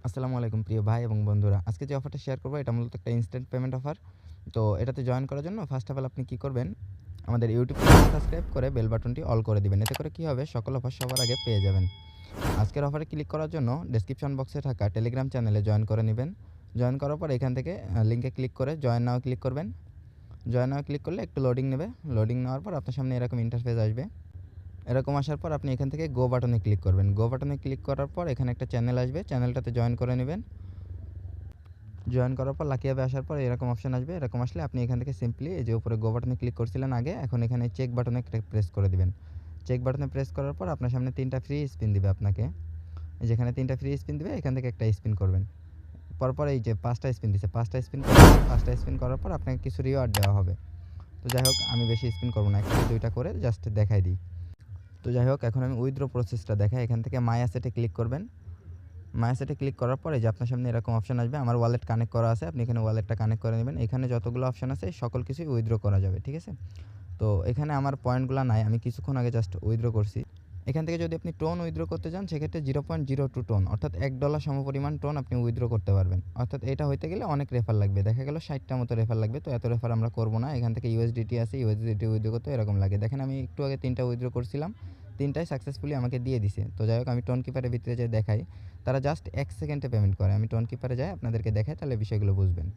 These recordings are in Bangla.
আসসালামু আলাইকুম প্রিয় ভাই এবং বন্ধুরা। আজকে যে অফারটা শেয়ার করব এটা মূলত একটা ইনস্ট্যান্ট পেমেন্ট অফার। তো এটাতে জয়েন করার জন্য ফার্স্ট অফ অল আপনি কি করবেন? আমাদের ইউটিউব চ্যানেল সাবস্ক্রাইব করে বেল বাটনটি অল করে দিবেন। এতে করে কি হবে? সকল অফার সবার আগে পেয়ে যাবেন। আজকের অফারে ক্লিক করার জন্য ডেসক্রিপশন বক্সে থাকা টেলিগ্রাম চ্যানেলে জয়েন করে নিবেন। জয়েন করার পর এখান থেকে লিংকে ক্লিক করে জয়েন নাও ক্লিক করবেন। জয়েন নাও ক্লিক করলে একটু লোডিং নেবে। লোডিং নেওয়ার পর আপনার সামনে এরকম ইন্টারফেস আসবে। এরকম আসার পর আপনি এখান থেকে গো বাটনে ক্লিক করবেন। গো বাটনে ক্লিক করার পর এখানে একটা চ্যানেল আসবে। চ্যানেলটাতে জয়েন করে নিবেন। জয়েন করার পর লাকি অ্যাপে আসার পর এরকম অপশন আসবে। এরকম আসলে আপনি এখান থেকে সিম্পলি এই যে উপরে গো বাটনে ক্লিক করছিলেন আগে, এখন এখানে চেক বাটনে প্রেস করে দিবেন। চেক বাটনে প্রেস করার পর আপনার সামনে ৩টা ফ্রি স্পিন দিবে আপনাকে। যেখানে ৩টা ফ্রি স্পিন দিবে এখান থেকে একটা স্পিন করবেন। পরপর এই যে ৫টা স্পিন দিছে, ৫টা স্পিন করবেন। ৫টা স্পিন করার পর আপনাকে কিছু রিওয়ার্ড দেওয়া হবে। তো যাই হোক আমি বেশি স্পিন করব না। ১ থেকে ২টা করে জাস্ট দেখাই দিই। তো যাই হোক এখন আমি উইথড্র প্রসেসটা দেখাই। এখান থেকে মাই অ্যাসেটে ক্লিক করবেন। মাই অ্যাসেটে ক্লিক করার পরে যে আপনার সামনে এরকম অপশন আসবে, আমার ওয়ালেট কানেক্ট করা আছে। আপনি এখানে ওয়ালেটটা কানেক্ট করে নেবেন। এখানে যতগুলো অপশন আছে সকল কিছুই উইথড্র করা যাবে। ঠিক আছে? তো এখানে আমার পয়েন্টগুলা নাই। আমি কিছুক্ষণ আগে জাস্ট উইথড্র করছি। এখান থেকে যদি আপনি টোন উইথড্র করতে চান সেক্ষেত্রে 0.02 টোন অর্থাৎ $1 সমপরিমাণ টোন আপনি উইথড্র করতে পারবেন। অর্থাৎ এটা হইতে গেলে অনেক রেফার লাগবে। দেখা গেল 60টা মতো রেফার লাগবে। তো এত রেফার আমরা করব না। এখান থেকে ইউএসডিটি আছে। ইউএসডিটি উইথড্র করতে এরকম লাগে। দেখেন আমি একটু আগে 3টা উইথড্র করছিলাম। 3টাই সাকসেসফুলি আমাকে দিয়ে দিছে। তো যাই হোক আমি টোন কিপারের ভিতরে যেয়ে দেখাই। তারা জাস্ট 1 সেকেন্ডে পেমেন্ট করে। আমি টোন কিপারে যাই আপনাদেরকে দেখাই তাহলে বিষয়গুলো বুঝবেন।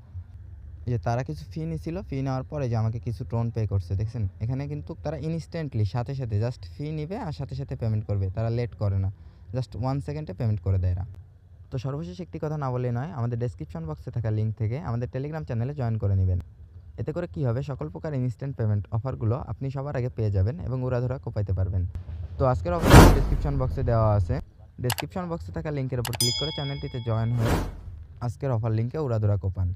এই যে তারা কিছু ফি নিছিল, ফি নেওয়ার পরে যে আমাকে কিছু টোন পে করছে দেখছেন? এখানে কিন্তু তারা ইনস্ট্যান্টলি সাথে, সাথে জাস্ট ফি নিবে আর সাথে, সাথে পেমেন্ট করবে। তারা লেট করে না। জাস্ট 1 সেকেন্ডে পেমেন্ট করে দেয় এরা। তো সর্বশেষ একটি কথা না বললেই নয়, আমাদের ডেসক্রিপশন বক্সে থাকা লিঙ্ক থেকে আমাদের টেলিগ্রাম চ্যানেলে জয়েন করে নিবেন। এতে করে কি হবে? সকল প্রকার ইনস্ট্যান্ট পেমেন্ট অফারগুলো আপনি সবার আগে পেয়ে যাবেন এবং উড়াধুরা কোপাইতে পারবেন। তো আজকের অফারটি ডেসক্রিপশন বক্সে দেওয়া আছে। ডেসক্রিপশন বক্সে থাকা লিঙ্কের উপর ক্লিক করে চ্যানেলটিতে জয়েন হয়ে আজকের অফার লিঙ্কে উড়াধুরা কোপান।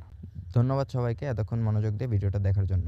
ধন্যবাদ সবাইকে এতক্ষণ মনোযোগ দিয়ে ভিডিওটা দেখার জন্য।